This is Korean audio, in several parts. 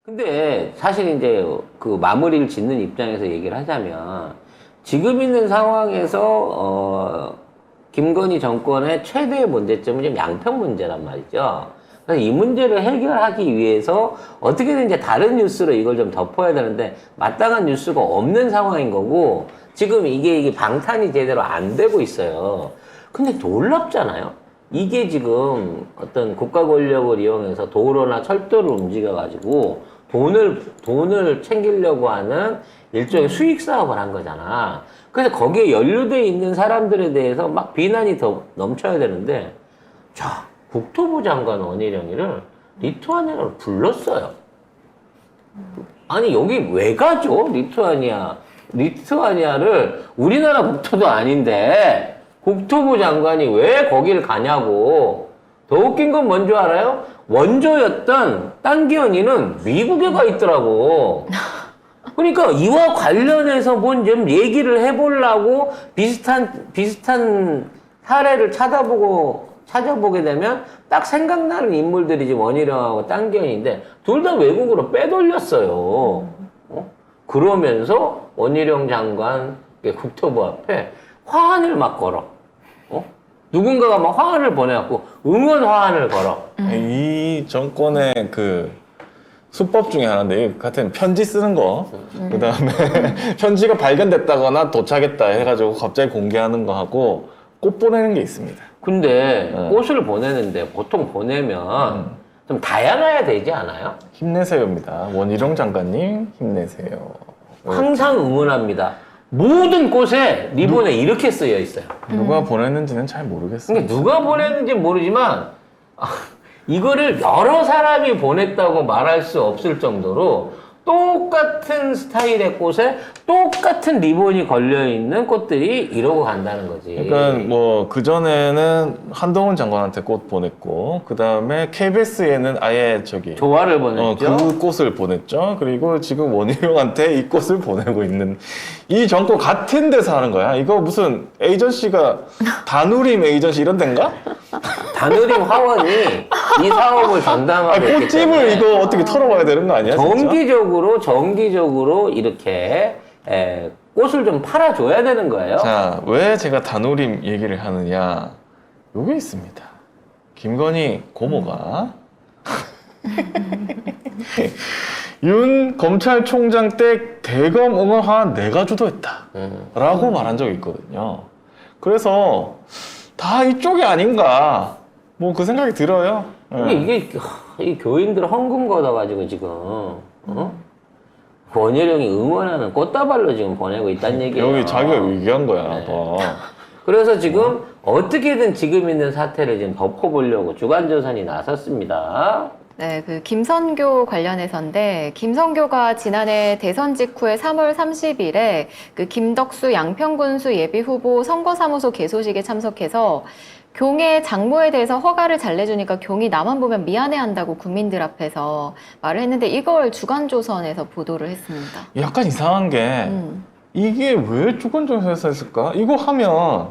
근데 사실 이제 그 마무리를 짓는 입장에서 얘기를 하자면 지금 있는 상황에서 김건희 정권의 최대의 문제점은 지금 양평 문제란 말이죠. 그래서 이 문제를 해결하기 위해서 어떻게든 이제 다른 뉴스로 이걸 좀 덮어야 되는데 마땅한 뉴스가 없는 상황인 거고 지금 이게 방탄이 제대로 안 되고 있어요. 근데 놀랍잖아요. 이게 지금 어떤 국가 권력을 이용해서 도로나 철도를 움직여가지고 돈을 챙기려고 하는 일종의 수익 사업을 한 거잖아. 그래서 거기에 연루돼 있는 사람들에 대해서 막 비난이 더 넘쳐야 되는데, 자, 국토부 장관 원희룡이를 리투아니아로 불렀어요. 아니, 여기 왜 가죠? 리투아니아를 우리나라 국토도 아닌데, 국토부 장관이 왜 거기를 가냐고. 더 웃긴 건 뭔지 알아요? 원조였던 땅기현이는 미국에 가 있더라고. 그러니까 이와 관련해서 뭔 좀 얘기를 해보려고 비슷한 사례를 찾아보게 되면 딱 생각나는 인물들이 지금 원희룡하고 땅기현인데 둘 다 외국으로 빼돌렸어요. 그러면서 원희룡 장관 국토부 앞에 화환을 막 걸어. 누군가가 막 화환을 보내갖고 응원 화환을 걸어. 이 정권의 그 수법 중에 하나인데 같은 편지 쓰는 거, 그 다음에 편지가 발견됐다거나 도착했다 해가지고 갑자기 공개하는 거 하고 꽃 보내는 게 있습니다. 근데 꽃을 보내는데 보통 보내면 좀 다양해야 되지 않아요? 힘내세요입니다. 원희룡 장관님 힘내세요. 항상 응원합니다. 모든 꽃에 리본에 이렇게 쓰여 있어요. 누가 보냈는지는 잘 모르겠어요. 그러니까 누가 보냈는지 모르지만 이거를 여러 사람이 보냈다고 말할 수 없을 정도로 똑같은 스타일의 꽃에 똑같은 리본이 걸려있는 꽃들이 이러고 간다는 거지. 그러니까 뭐 그전에는 한동훈 장관한테 꽃 보냈고 그 다음에 KBS에는 아예 조화를 보냈죠. 그 꽃을 보냈죠. 그리고 지금 원희룡한테 이 꽃을 보내고 있는 이 정권 같은 데서 하는 거야. 이거 무슨 에이전시가 다누림 에이전시 이런 데인가? 다누림 화원이 이 사업을 전담하고 있기 꽃집을 때문에 이거 어떻게 털어봐야 되는 거 아니야? 정기적으로 이렇게 꽃을 좀 팔아줘야 되는 거예요. 자, 왜 제가 다누림 얘기를 하느냐? 요게 있습니다. 김건희 고모가 윤 검찰총장 때 대검 응원화 내가 주도했다 라고 말한 적이 있거든요. 그래서 다 이쪽이 아닌가 뭐 그 생각이 들어요. 근데 이게 이 교인들 헌금 걷어가지고 지금 원희룡이 응원하는 꽃다발로 지금 보내고 있다는 얘기예요. 여기 자기가 얘기한 거야. 봐. 그래서 지금 어떻게든 지금 있는 사태를 지금 덮어보려고 주간조선이 나섰습니다. 네, 그 김선교 관련해서인데 김선교가 지난해 대선 직후에 3월 30일에 그 김덕수 양평군수 예비후보 선거사무소 개소식에 참석해서 경의 장모에 대해서 허가를 잘 내주니까 경이 나만 보면 미안해한다고 국민들 앞에서 말을 했는데 이걸 주간조선에서 보도를 했습니다. 약간 이상한 게 이게 왜 주간조선에서 했을까? 이거 하면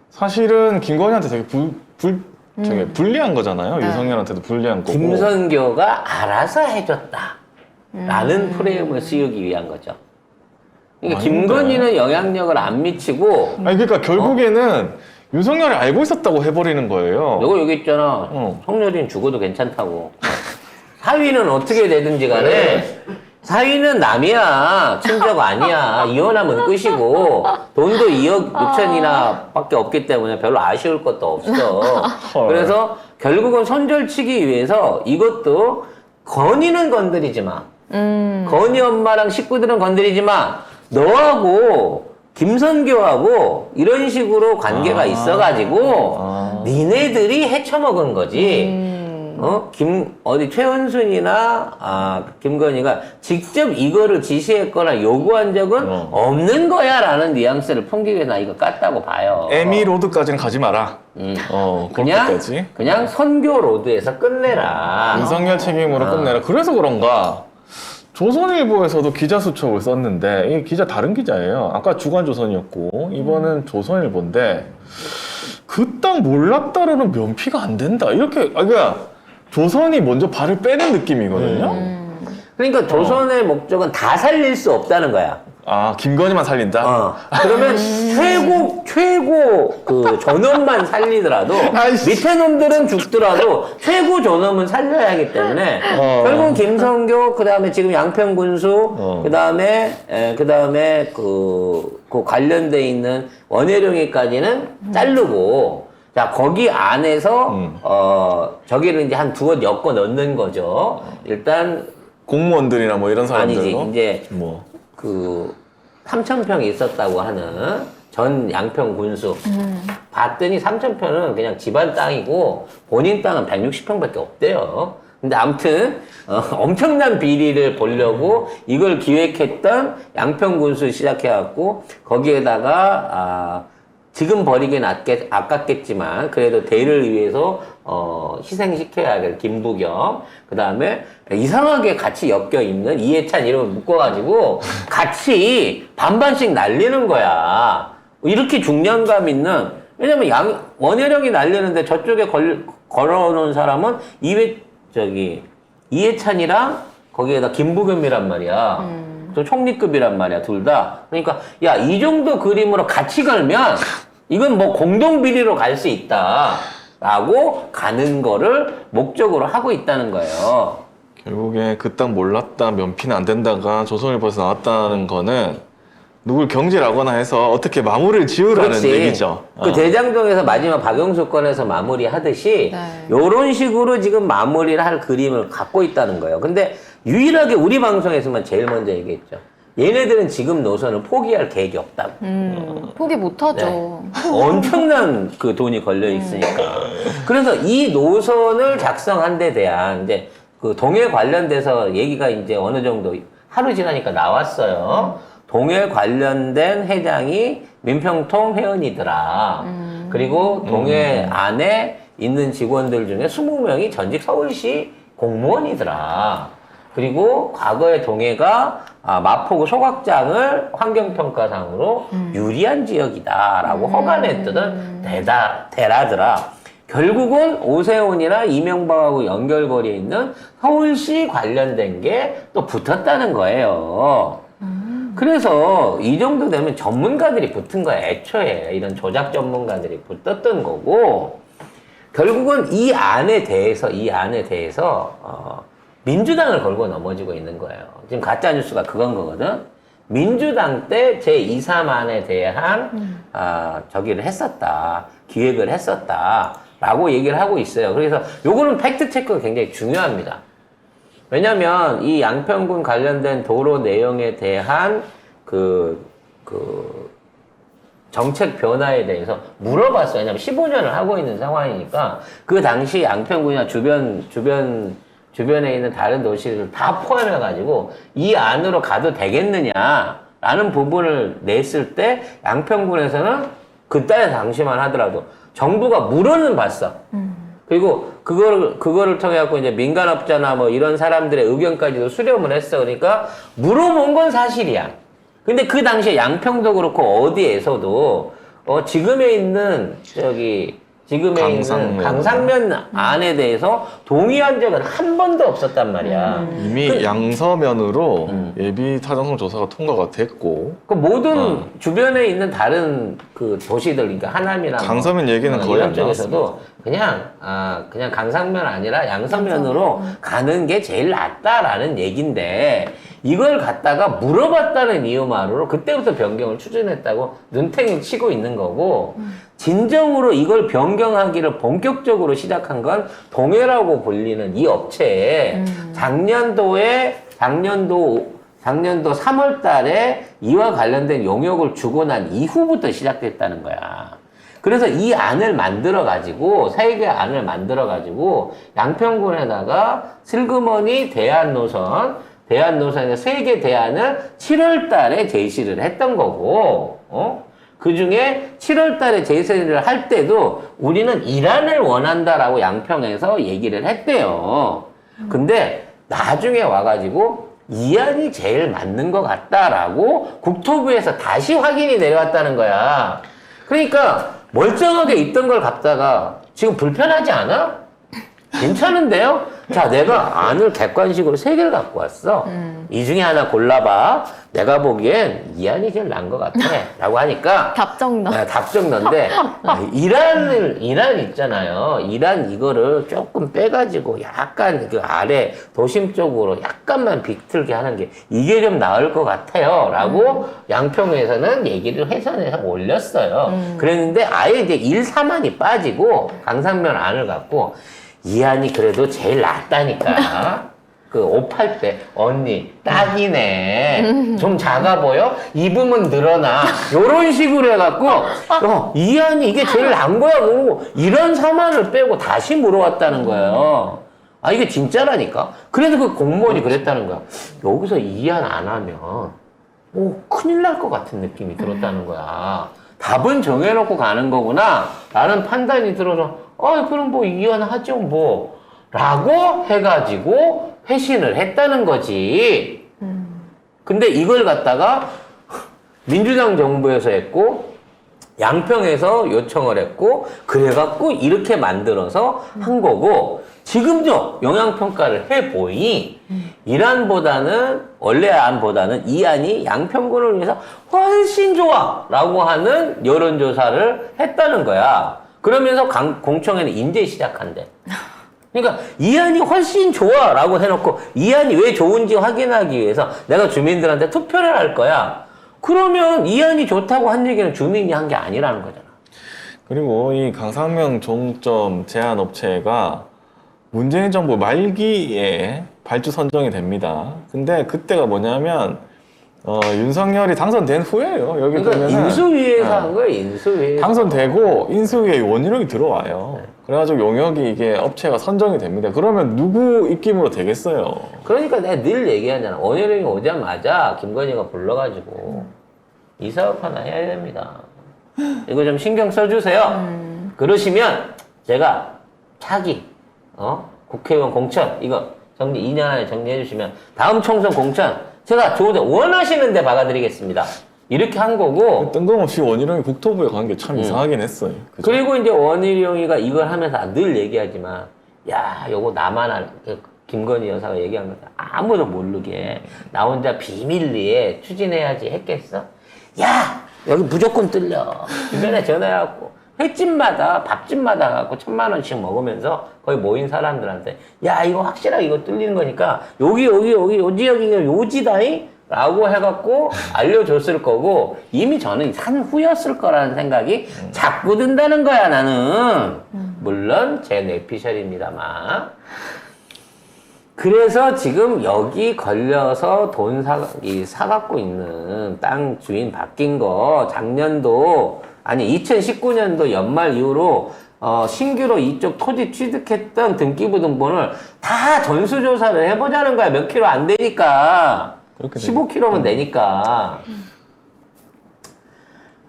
사실은 김건희한테 되게 불리한 거잖아요. 네. 윤석열한테도 불리한 거고. 김선교가 알아서 해줬다 라는 프레임을 씌우기 위한 거죠. 그러니까 아닌데. 김건희는 영향력을 안 미치고 아니 그러니까 결국에는 윤석열이 알고 있었다고 해버리는 거예요. 너가 여기 있잖아. 성렬이는 죽어도 괜찮다고. 사위는 어떻게 되든지 간에 사위는 남이야. 친족 아니야. 이혼하면 끝이고 돈도 2억 6천이나 밖에 없기 때문에 별로 아쉬울 것도 없어. 그래서 결국은 손절치기 위해서 이것도 건희는 건드리지 마. 건희 엄마랑 식구들은 건드리지 마. 너하고 김선교하고 이런 식으로 관계가 있어가지고 니네들이 헤쳐먹은 거지. 최은순이나 김건희가 직접 이거를 지시했거나 요구한 적은 없는 거야라는 뉘앙스를 풍기기 위해서 나 이거 깠다고 봐요. 에미 로드까지는 가지 마라. 그냥 선교 로드에서 끝내라. 윤석열 책임으로 끝내라. 그래서 그런가. 조선일보에서도 기자 수첩을 썼는데 이 기자 다른 기자예요. 아까 주간조선이었고 이번은 조선일보인데 그딴 몰랐다라는 면피가 안 된다. 이렇게 그러니까 조선이 먼저 발을 빼는 느낌이거든요. 그러니까 조선의 목적은 다 살릴 수 없다는 거야. 아, 김건희만 살린다? 그러면 최고 그 존엄만 살리더라도 아이씨. 밑에 놈들은 죽더라도 최고 존엄은 살려야 하기 때문에 결국 김성교 그다음에 지금 양평군수 그다음에 그 관련돼 있는 원혜룡이까지는 자르고 자 거기 안에서 저기를 이제 한 두어 엮어 넣는 거죠. 일단 공무원들이나 뭐 이런 사람들. 아니지 이제 뭐. 그 3,000평이 있었다고 하는 전 양평 군수 봤더니 3,000평은 그냥 집안 땅이고 본인 땅은 160평밖에 없대요. 근데 아무튼 엄청난 비리를 보려고 이걸 기획했던 양평 군수 시작해갖고 거기에다가 지금 버리긴 아깝겠지만 그래도 대를 위해서 희생시켜야 될 김부겸 그 다음에 이상하게 같이 엮여있는 이해찬 이름을 묶어가지고 같이 반반씩 날리는 거야. 이렇게 중량감 있는 왜냐면 원혜령이 날리는데 저쪽에 걸어놓은 사람은 이해찬이랑 거기에다 김부겸이란 말이야. 또 총리급이란 말이야, 둘 다. 그러니까, 야, 이 정도 그림으로 같이 걸면, 이건 뭐 공동비리로 갈 수 있다. 라고 가는 거를 목적으로 하고 있다는 거예요. 결국에 그 땅 몰랐다, 면피는 안 된다가 조선일보에서 나왔다는 거는 누굴 경질하거나 해서 어떻게 마무리를 지으라는 그렇지. 얘기죠. 그 대장동에서 마지막 박영수 건에서 마무리하듯이, 네. 요런 식으로 지금 마무리를 할 그림을 갖고 있다는 거예요. 근데 유일하게 우리 방송에서만 제일 먼저 얘기했죠. 얘네들은 지금 노선을 포기할 계획이 없다고. 포기 못하죠. 엄청난 그 돈이 걸려 있으니까. 그래서 이 노선을 작성한 데 대한 이제 그 동해 관련돼서 얘기가 이제 어느 정도 하루 지나니까 나왔어요. 동해 관련된 회장이 민평통 회원이더라. 그리고 동해 안에 있는 직원들 중에 20명이 전직 서울시 공무원이더라. 그리고 과거에 동해가 마포구 소각장을 환경평가상으로 유리한 지역이다라고 허가냈던 대라더라. 결국은 오세훈이나 이명박하고 연결고리에 있는 서울시 관련된 게 또 붙었다는 거예요. 그래서 이 정도 되면 전문가들이 붙은 거야. 애초에 이런 조작 전문가들이 붙었던 거고 결국은 이 안에 대해서 민주당을 걸고 넘어지고 있는 거예요. 지금 가짜뉴스가 그건 거거든. 민주당 때 제2, 3안에 대한 저기를 했었다. 기획을 했었다. 라고 얘기를 하고 있어요. 그래서 요거는 팩트체크가 굉장히 중요합니다. 왜냐면 이 양평군 관련된 도로 내용에 대한 정책 변화에 대해서 물어봤어요. 왜냐면 15년을 하고 있는 상황이니까 그 당시 양평군이나 주변에 있는 다른 도시를 다 포함해가지고 이 안으로 가도 되겠느냐라는 부분을 냈을 때 양평군에서는 그때 당시만 하더라도 정부가 물어는 봤어. 그리고 그거를 통해 갖고 이제 민간업자나 뭐 이런 사람들의 의견까지도 수렴을 했어. 그러니까 물어본 건 사실이야. 근데 그 당시에 양평도 그렇고 어디에서도 지금에 있는 강상면 안에 대해서 동의한 적은 한 번도 없었단 말이야. 이미 양서면으로 예비 타당성 조사가 통과가 됐고 그 모든 주변에 있는 다른 그 도시들, 그러니까 하남이나 강서면 얘기는 거의 이런 안 쪽에서도 그냥 강상면 아니라 양서면으로 가는 게 제일 낫다라는 얘긴데 이걸 갖다가 물어봤다는 이유만으로 그때부터 변경을 추진했다고 눈탱이 치고 있는 거고 진정으로 이걸 변경하기를 본격적으로 시작한 건 동해라고 불리는 이 업체에 작년도 3월 달에 이와 관련된 용역을 주고 난 이후부터 시작됐다는 거야. 그래서 이 안을 만들어가지고, 세 개 안을 만들어가지고, 양평군에다가 슬그머니 대안노선의 세 개 대안을 7월 달에 제시를 했던 거고, 그 중에 7월 달에 제시를 할 때도 우리는 이란을 원한다라고 양평에서 얘기를 했대요. 근데 나중에 와가지고 이 안이 제일 맞는 것 같다라고 국토부에서 다시 확인이 내려왔다는 거야. 그러니까 멀쩡하게 있던 걸 갖다가 지금 불편하지 않아? 괜찮은데요? 자, 내가 안을 객관식으로 3개를 갖고 왔어. 이 중에 하나 골라봐. 내가 보기엔 이 안이 제일 나은 것 같아. 라고 하니까. 답정너. 네, 답정너인데, 이란 있잖아요. 이란 이거를 조금 빼가지고 약간 그 아래 도심 쪽으로 약간만 비틀게 하는 게 이게 좀 나을 것 같아요. 라고 양평에서는 얘기를 해선해서 올렸어요. 그랬는데 아예 이제 1, 3안이 빠지고 강상면 안을 갖고 이 안이 그래도 제일 낫다니까. 그 옷 팔 때 언니 딱이네. 좀 작아 보여? 입으면 늘어나. 요런 식으로 해갖고 이 안이 이게 제일 난 거야. 뭐 이런 3안을 빼고 다시 물어왔다는 거예요. 아 이게 진짜라니까. 그래서 그 공무원이 그랬다는 거야. 여기서 이 안 안 하면 큰일 날 것 같은 느낌이 들었다는 거야. 답은 정해놓고 가는 거구나 라는 판단이 들어서 그럼 뭐 이 안 하죠 뭐 라고 해가지고 회신을 했다는 거지. 근데 이걸 갖다가 민주당 정부에서 했고 양평에서 요청을 했고 그래갖고 이렇게 만들어서 한 거고 지금도 영향평가를 해보니 이란보다는 원래 안보다는 이 안이 양평군을 위해서 훨씬 좋아 라고 하는 여론조사를 했다는 거야. 그러면서 공청회는 이제 시작한대. 그러니까 이 안이 훨씬 좋아 라고 해놓고 이 안이 왜 좋은지 확인하기 위해서 내가 주민들한테 투표를 할 거야. 그러면 이 안이 좋다고 한 얘기는 주민이 한 게 아니라는 거잖아. 그리고 이 강상명 종점 제한 업체가 문재인 정부 말기에 발주 선정이 됩니다. 근데 그때가 뭐냐면 윤석열이 당선된 후에요. 여기 그러니까 보면은 인수위에서 한 거예요. 인수위에서. 당선되고 인수위에 원희룡이 들어와요. 그래가지고 용역이 이게 업체가 선정이 됩니다. 그러면 누구 입김으로 되겠어요? 그러니까 내가 늘 얘기하잖아. 원희룡이 오자마자 김건희가 불러가지고 이 사업 하나 해야 됩니다. 이거 좀 신경 써주세요. 그러시면 제가 차기 국회의원 공천 이거 2년 안에 정리해 주시면 다음 총선 공천 제가 좋은데 원하시는데 박아드리겠습니다. 이렇게 한 거고. 뜬금없이 원희룡이 국토부에 간 게 참 이상하긴 했어요. 그죠? 그리고 이제 원희룡이가 이걸 하면서 늘 얘기하지만 야 요거 나만 김건희 여사가 얘기한 거 아무도 모르게 나 혼자 비밀리에 추진해야지 했겠어? 야 여기 무조건 뚫려. 주변에 전화해갖고 횟집마다 밥집마다 갖고 1,000만 원씩 먹으면서 거기 모인 사람들한테 야 이거 확실하게 이거 뚫리는 거니까 여기 요 지역이 요지다이 라고 해갖고 알려줬을 거고 이미 저는 산 후였을 거라는 생각이 자꾸 든다는 거야 나는. 물론 제 뇌피셜입니다만. 그래서 지금 여기 걸려서 돈 사갖고 있는 땅 주인 바뀐 거 작년도 아니 2019년도 연말 이후로 신규로 이쪽 토지 취득했던 등기부등본을 다 전수조사를 해보자는 거야. 몇 킬로 안 되니까. 15km면 되니까.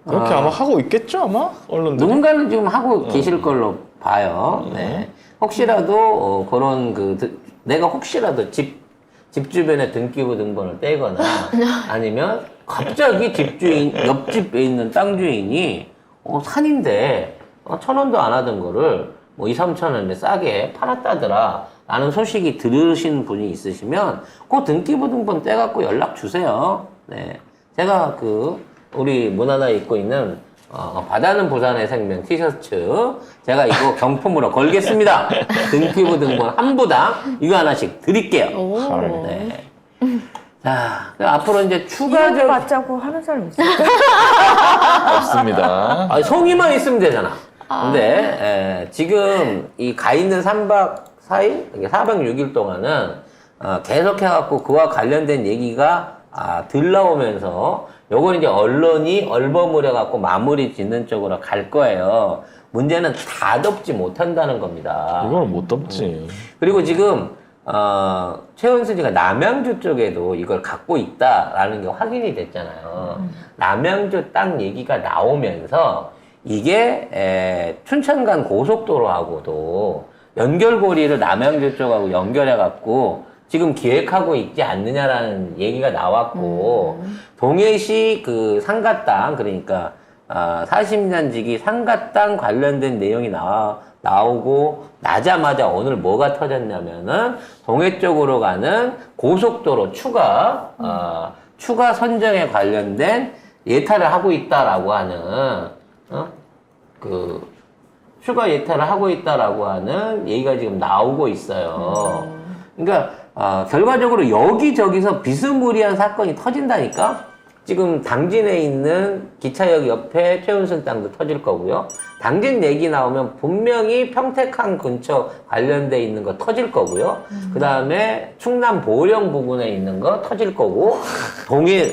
그렇게 아마 하고 있겠죠 아마? 언론들이? 누군가는 지금 하고 계실 걸로 봐요. 네. 혹시라도 그런 내가 혹시라도 집 주변에 등기부등본을 떼거나 아니면 갑자기 집주인 옆집에 있는 땅 주인이 산인데 1,000원도 안 하던 거를 뭐 2, 3천 원에 싸게 팔았다더라 라는 소식이 들으신 분이 있으시면 그 등기부등본 떼갖고 연락 주세요. 네. 제가 우리 문화나 입고 있는 바다는 부산의 생명 티셔츠 제가 이거 경품으로 걸겠습니다. 등기부등본 한 부당 이거 하나씩 드릴게요. 네. 자, 앞으로 이제 추가적 맞자고 하는 사람 있어요? 없습니다. 송이만 있으면 되잖아. 근데 지금 이 가 있는 3박 4일, 4박 6일 동안은 계속해갖고 그와 관련된 얘기가 들 나오면서 요건 이제 언론이 얼버무려갖고 마무리 짓는 쪽으로 갈 거예요. 문제는 다 덮지 못한다는 겁니다. 이거는 못 덮지. 그리고 지금 최은순이가 남양주 쪽에도 이걸 갖고 있다라는 게 확인이 됐잖아요. 남양주 땅 얘기가 나오면서 이게 춘천간 고속도로하고도 연결고리를 남양주 쪽하고 연결해갖고 지금 기획하고 있지 않느냐라는 얘기가 나왔고 동해시 상가 땅 그러니까 40년 지기 상가 땅 관련된 내용이 나오고 나자마자 오늘 뭐가 터졌냐면은 동해 쪽으로 가는 고속도로 추가 선정에 관련된 예탈을 하고 있다라고 하는 그 추가 예탈을 하고 있다라고 하는 얘기가 지금 나오고 있어요. 그러니까 결과적으로 여기저기서 비스무리한 사건이 터진다니까. 지금 당진에 있는 기차역 옆에 최은순 땅도 터질 거고요. 당진 얘기 나오면 분명히 평택항 근처 관련돼 있는 거 터질 거고요. 그 다음에 충남 보령 부근에 있는 거 터질 거고, 동해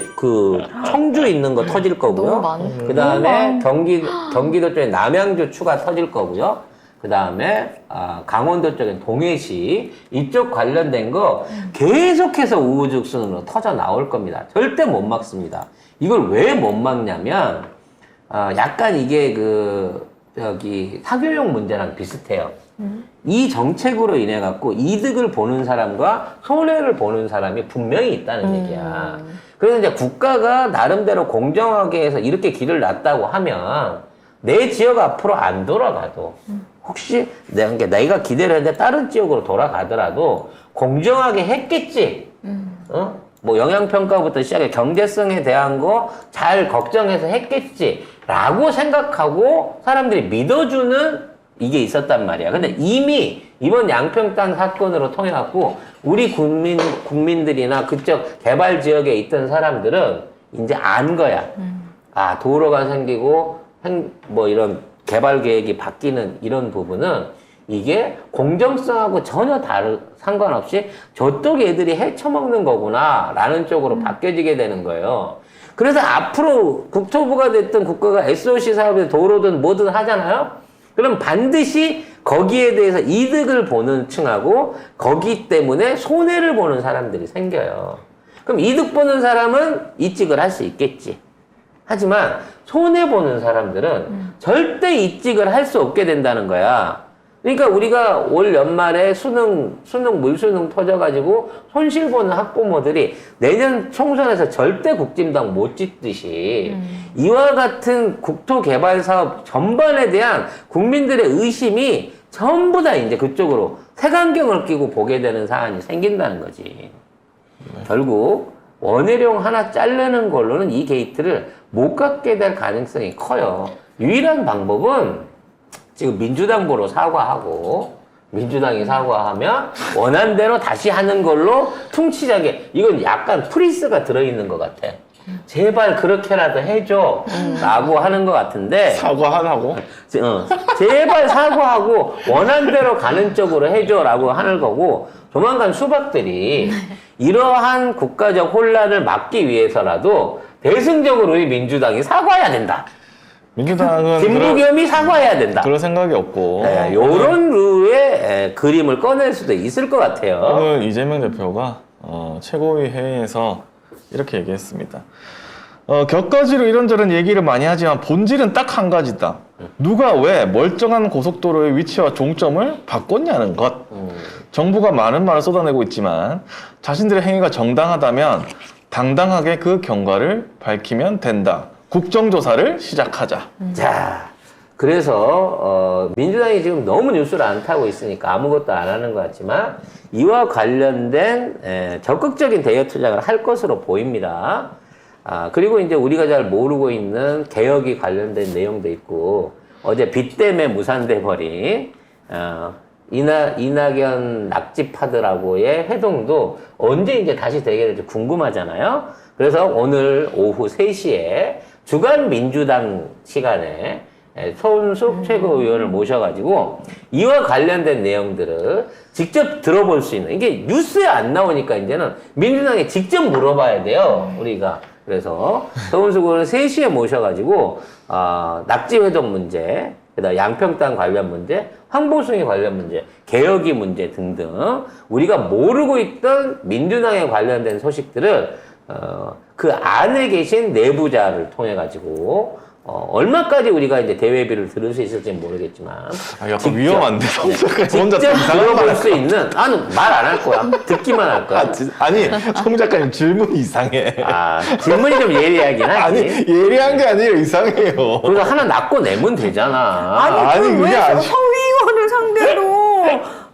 청주 있는 거 터질 거고요. 너무 많- 그 다음에 경기도 쪽에 남양주 추가 터질 거고요. 그 다음에 강원도 쪽엔 동해시 이쪽 관련된 거 계속해서 우후죽순으로 터져 나올 겁니다. 절대 못 막습니다. 이걸 왜 못 막냐면 약간 이게 사교육 문제랑 비슷해요. 이 정책으로 인해 갖고 이득을 보는 사람과 손해를 보는 사람이 분명히 있다는 얘기야. 그래서 이제 국가가 나름대로 공정하게 해서 이렇게 길을 놨다고 하면 내 지역 앞으로 안 돌아가도 혹시 내가 기대를 했는데 다른 지역으로 돌아가더라도 공정하게 했겠지. 뭐 영양평가부터 시작해 경제성에 대한 거 잘 걱정해서 했겠지. 라고 생각하고 사람들이 믿어주는 이게 있었단 말이야. 근데 이미 이번 양평땅 사건으로 통해 갖고 우리 국민들이나 그쪽 개발 지역에 있던 사람들은 이제 안 거야. 도로가 생기고 뭐 이런 개발 계획이 바뀌는 이런 부분은 이게 공정성하고 전혀 상관없이 저쪽 애들이 헤쳐먹는 거구나 라는 쪽으로 바뀌어지게 되는 거예요. 그래서 앞으로 국토부가 됐든 국가가 SOC 사업에 도로든 뭐든 하잖아요. 그럼 반드시 거기에 대해서 이득을 보는 층하고 거기 때문에 손해를 보는 사람들이 생겨요. 그럼 이득 보는 사람은 이직을 할 수 있겠지. 하지만 손해보는 사람들은 절대 이직을 할 수 없게 된다는 거야. 그러니까 우리가 올 연말에 물수능 터져가지고 손실보는 학부모들이 내년 총선에서 절대 국진당 못 짓듯이 이와 같은 국토개발 사업 전반에 대한 국민들의 의심이 전부 다 이제 그쪽으로 색안경을 끼고 보게 되는 사안이 생긴다는 거지. 결국 원혜룡 하나 자르는 걸로는 이 게이트를 못 갖게 될 가능성이 커요. 유일한 방법은 지금 민주당보로 사과하고 민주당이 사과하면 원한대로 다시 하는 걸로 퉁치자게. 이건 약간 프리스가 들어있는 것 같아. 제발 그렇게라도 해줘 라고 하는 것 같은데 사과 하나고? 제발 사과하고 원한대로 가는 쪽으로 해줘 라고 하는 거고, 조만간 수박들이 이러한 국가적 혼란을 막기 위해서라도 대승적으로 이 민주당이 사과해야 된다. 민주당은 김부겸이 사과해야 된다. 그럴 생각이 없고 요런 류의 그림을 꺼낼 수도 있을 것 같아요. 오늘 이재명 대표가 최고위 회의에서 이렇게 얘기했습니다. 격가지로 이런저런 얘기를 많이 하지만 본질은 딱 한 가지다. 누가 왜 멀쩡한 고속도로의 위치와 종점을 바꿨냐는 것. 정부가 많은 말을 쏟아내고 있지만 자신들의 행위가 정당하다면 당당하게 그 경과를 밝히면 된다. 국정조사를 시작하자. 자, 그래서 민주당이 지금 너무 뉴스를 안 타고 있으니까 아무것도 안 하는 것 같지만 이와 관련된 적극적인 대여 투쟁을 할 것으로 보입니다. 그리고 이제 우리가 잘 모르고 있는 개혁이 관련된 내용도 있고, 어제 빚 때문에 무산돼 버린 이낙연 낙지파드라고의 회동도 언제 이제 다시 되게 될지 궁금하잖아요. 그래서 오늘 오후 3시에 주간 민주당 시간에 손숙 최고위원을 모셔가지고 이와 관련된 내용들을 직접 들어볼 수 있는, 이게 뉴스에 안 나오니까 이제는 민주당에 직접 물어봐야 돼요, 우리가. 그래서 손숙 의원을 3시에 모셔가지고 낙지회동 문제, 그다음 양평땅 관련 문제, 황보숭이 관련 문제, 개혁이 문제 등등 우리가 모르고 있던 민주당에 관련된 소식들을 그 안에 계신 내부자를 통해 가지고 얼마까지 우리가 이제 대외비를 들을 수 있을지는 모르겠지만 약간 위험한데 직접 들어볼 수 있는, 나는 말 안 할 거야. 듣기만 할 거야. 아니 송 작가님 질문이 이상해. 질문이 좀 예리하긴 하지. 아니 예리한 게 아니라 이상해요. 그래서 하나 낚고 내면 되잖아. 아니, 그게 아니- 서 의원을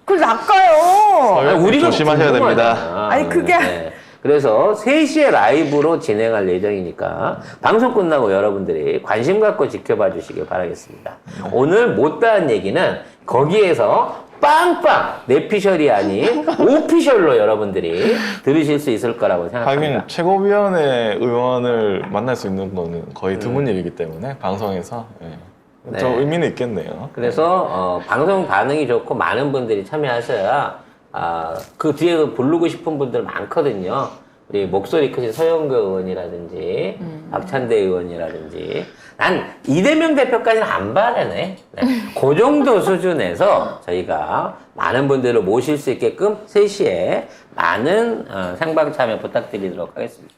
그걸 낚아요. 아니, 우리가 조심하셔야 궁금하잖아. 됩니다. 아니, 그게- 그래서 3시에 라이브로 진행할 예정이니까 방송 끝나고 여러분들이 관심 갖고 지켜봐 주시길 바라겠습니다. 오늘 못다한 얘기는 거기에서 빵빵 내피셜이 아닌 오피셜로 여러분들이 들으실 수 있을 거라고 생각합니다. 하긴 최고위원회 의원을 만날 수 있는 거는 거의 드문 일이기 때문에 방송에서 좀 네. 의미는 있겠네요. 그래서 방송 반응이 좋고 많은 분들이 참여하셔야 그 뒤에 부르고 싶은 분들 많거든요. 우리 목소리 크신 서영교 의원이라든지 박찬대 의원이라든지 난 이재명 대표까지는 안 바라네. 네. 그 정도 수준에서 저희가 많은 분들을 모실 수 있게끔 3시에 많은 생방 참여 부탁드리도록 하겠습니다.